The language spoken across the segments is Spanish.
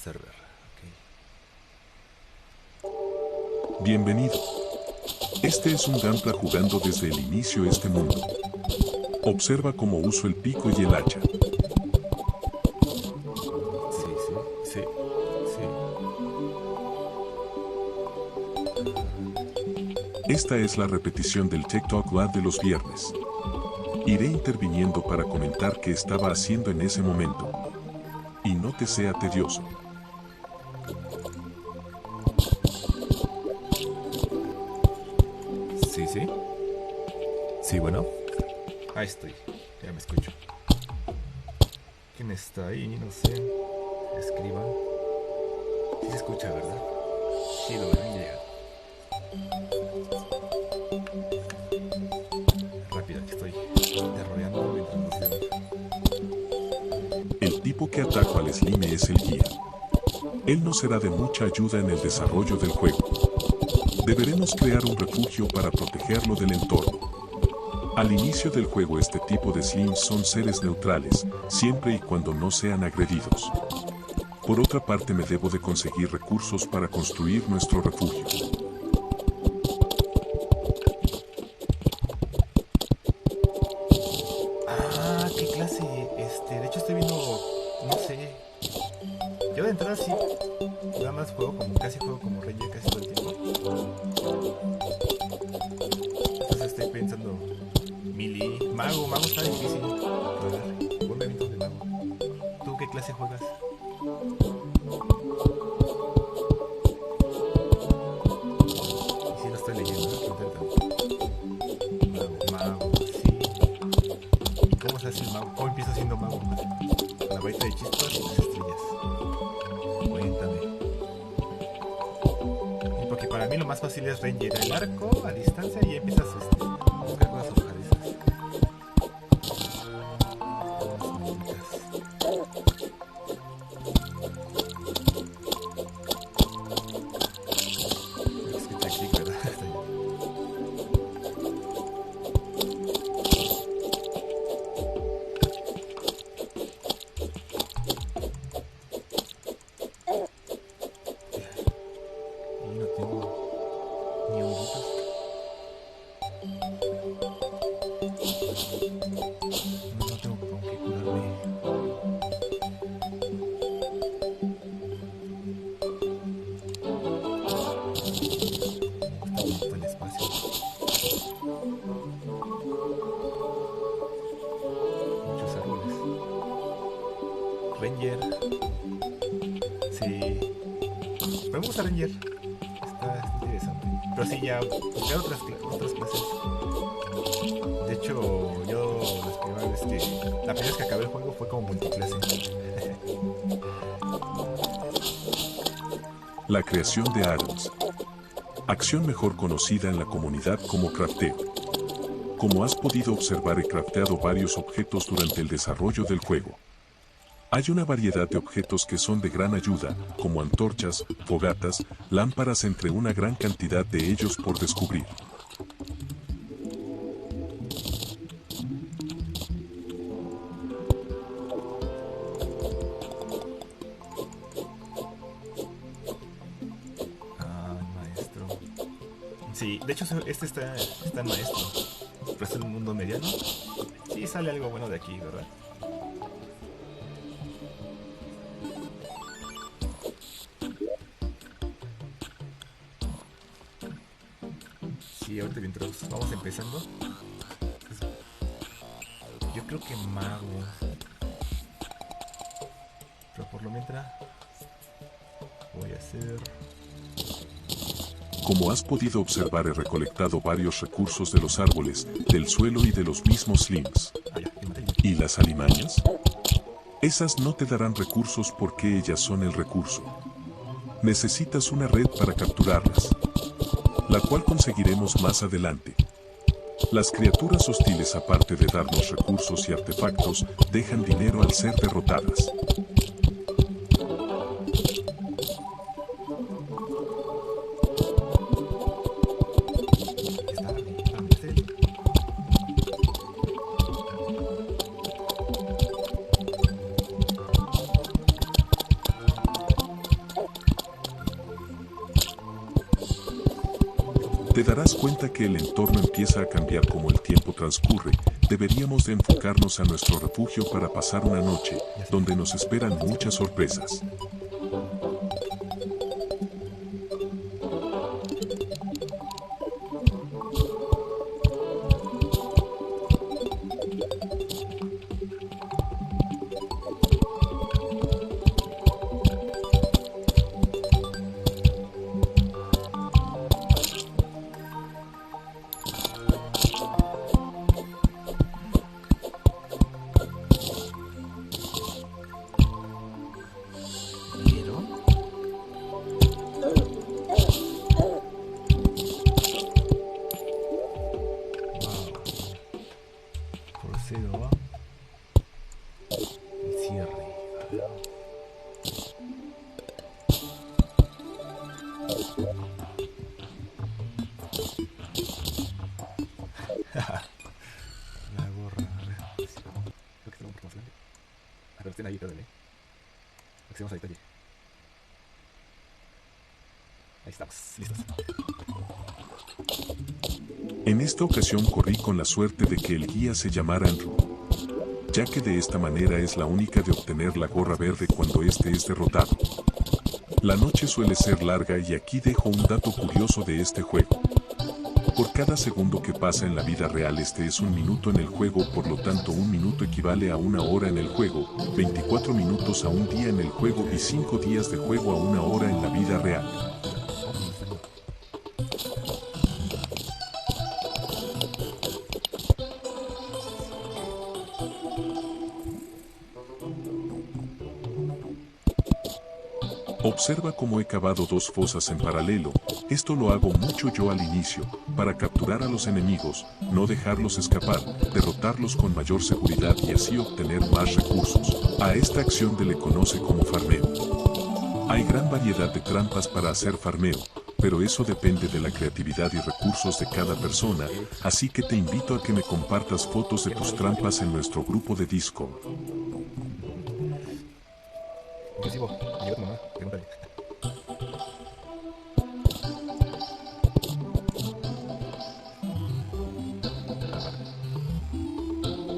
server. Bienvenido. Este es un Gunpla jugando desde el inicio este mundo. Observa cómo uso el pico y el hacha. Sí. Esta es la repetición del TikTok Live de los viernes. Iré interviniendo para comentar qué estaba haciendo en ese momento. Y no te sea tedioso. Sí, bueno. Ahí estoy. Ya me escucho. ¿Quién está ahí? No sé. Escriban. Sí se escucha, ¿verdad? Sí, lo ven llegar. Rápido, aquí estoy derrodeando mientras nos vemos. El tipo que ataca al Slime es el guía. Él nos será de mucha ayuda en el desarrollo del juego. Deberemos crear un refugio para protegerlo del entorno. Al inicio del juego este tipo de slimes son seres neutrales, siempre y cuando no sean agredidos. Por otra parte me debo de conseguir recursos para construir nuestro refugio. Ah, ¿qué clase? De hecho estoy viendo, no sé. Yo de entrada sí, nada más juego como Ranger casi todo el tiempo. Entonces estoy pensando, mago está difícil. A ver, ponme eventos de mago. ¿Tú qué clase juegas? Y si lo estoy leyendo, mago, sí. ¿Y cómo se hace el mago? ¿Cómo empiezo siendo mago? La varita de chispas y las estrellas. Cuéntame. Y porque para mí lo más fácil es Ranger, el arco a distancia y empiezas a buscar cosas arrojadizas. Es que te clic, ¿verdad? Y no tengo ni honguitos. No tengo con qué curarme. Me gusta el espacio. Muchos árboles. Ranger. Sí. Me gusta Ranger. Está interesante. Pero sí, ya busqué otras clases. De hecho, yo la primera vez que acabé el juego fue como multiclase. La creación de Adams. Acción mejor conocida en la comunidad como crafteo. Como has podido observar, he crafteado varios objetos durante el desarrollo del juego. Hay una variedad de objetos que son de gran ayuda, como antorchas, fogatas, lámparas, entre una gran cantidad de ellos por descubrir. Ah, maestro. Sí, de hecho este está en maestro. Pero es en un mundo mediano. Sí, sale algo bueno de aquí, ¿verdad? Sí, ahorita mientras vamos empezando. Yo creo que mago. Pero por lo mientras voy a hacer... Como has podido observar, he recolectado varios recursos de los árboles, del suelo y de los mismos slimes. Ah, ya maté. ¿Y las alimañas? Esas no te darán recursos porque ellas son el recurso. Necesitas una red para capturarlas, la cual conseguiremos más adelante. Las criaturas hostiles, aparte de darnos recursos y artefactos, dejan dinero al ser derrotadas. Te darás cuenta que el entorno empieza a cambiar como el tiempo transcurre. Deberíamos de enfocarnos a nuestro refugio para pasar una noche, donde nos esperan muchas sorpresas. Pero... Procedo a... el cierre. A ver. La gorra, a ver. Creo que está un poco más grande. Ah, pero estén ahí, perdón, accedemos a detalle. Ahí estamos, listos. En esta ocasión corrí con la suerte de que el guía se llamara Andrew, ya que de esta manera es la única de obtener la gorra verde cuando este es derrotado. La noche suele ser larga y aquí dejo un dato curioso de este juego. Por cada segundo que pasa en la vida real este es un minuto en el juego, por lo tanto un minuto equivale a una hora en el juego, 24 minutos a un día en el juego y 5 días de juego a una hora en la vida real. Observa cómo he cavado 2 fosas en paralelo. Esto lo hago mucho yo al inicio, para capturar a los enemigos, no dejarlos escapar, derrotarlos con mayor seguridad y así obtener más recursos. A esta acción se le conoce como farmeo. Hay gran variedad de trampas para hacer farmeo, pero eso depende de la creatividad y recursos de cada persona, así que te invito a que me compartas fotos de tus trampas en nuestro grupo de Discord. Inclusivo, llegó tu mamá, pregúntale.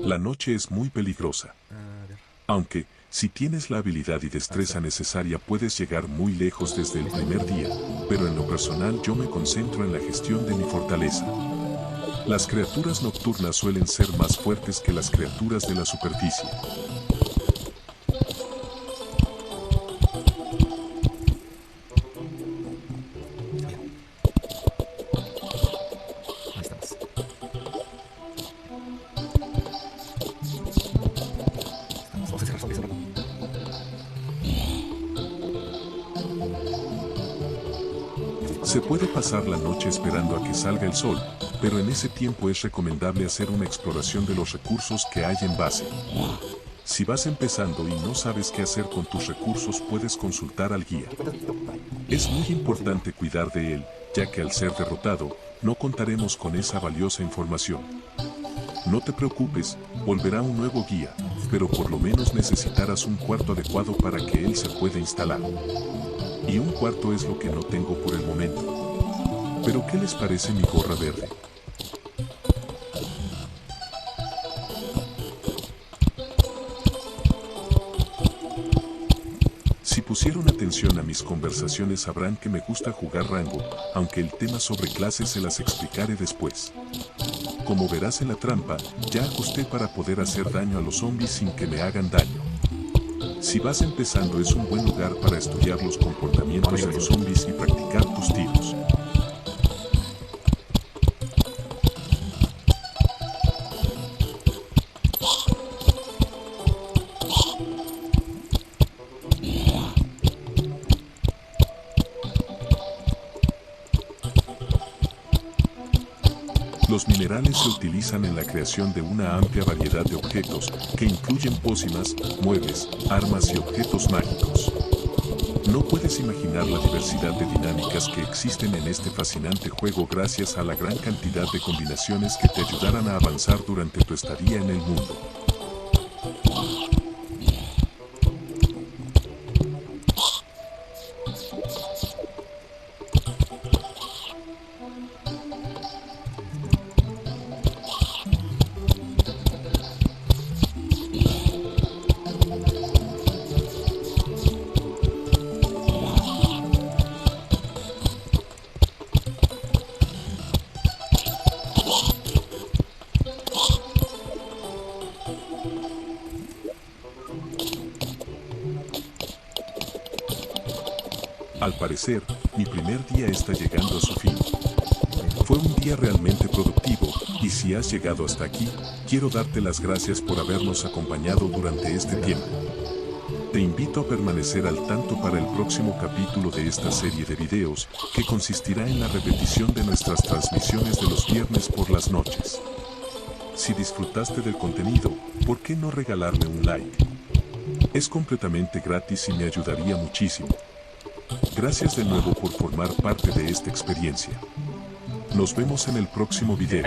La noche es muy peligrosa. A ver. Aunque, si tienes la habilidad y destreza necesaria puedes llegar muy lejos desde el primer día, pero en lo personal yo me concentro en la gestión de mi fortaleza. Las criaturas nocturnas suelen ser más fuertes que las criaturas de la superficie. Ahí estamos. Vamos a cerrar zombies un rato. Se puede pasar la noche esperando a que salga el sol, pero en ese tiempo es recomendable hacer una exploración de los recursos que hay en base. Si vas empezando y no sabes qué hacer con tus recursos puedes consultar al guía. Es muy importante cuidar de él, ya que al ser derrotado, no contaremos con esa valiosa información. No te preocupes, volverá un nuevo guía, pero por lo menos necesitarás un cuarto adecuado para que él se pueda instalar. Y un cuarto es lo que no tengo por el momento. ¿Pero qué les parece mi gorra verde? Si pusieron atención a mis conversaciones sabrán que me gusta jugar rango, aunque el tema sobre clases se las explicaré después. Como verás en la trampa, ya ajusté para poder hacer daño a los zombies sin que me hagan daño. Si vas empezando es un buen lugar para estudiar los comportamientos de los zombies y practicar tus tiros. Los minerales se utilizan en la creación de una amplia variedad de objetos, que incluyen pócimas, muebles, armas y objetos mágicos. No puedes imaginar la diversidad de dinámicas que existen en este fascinante juego gracias a la gran cantidad de combinaciones que te ayudarán a avanzar durante tu estadía en el mundo. Al parecer, mi primer día está llegando a su fin. Fue un día realmente productivo, y si has llegado hasta aquí, quiero darte las gracias por habernos acompañado durante este tiempo. Te invito a permanecer al tanto para el próximo capítulo de esta serie de videos, que consistirá en la repetición de nuestras transmisiones de los viernes por las noches. Si disfrutaste del contenido, ¿por qué no regalarme un like? Es completamente gratis y me ayudaría muchísimo. Gracias de nuevo por formar parte de esta experiencia. Nos vemos en el próximo video.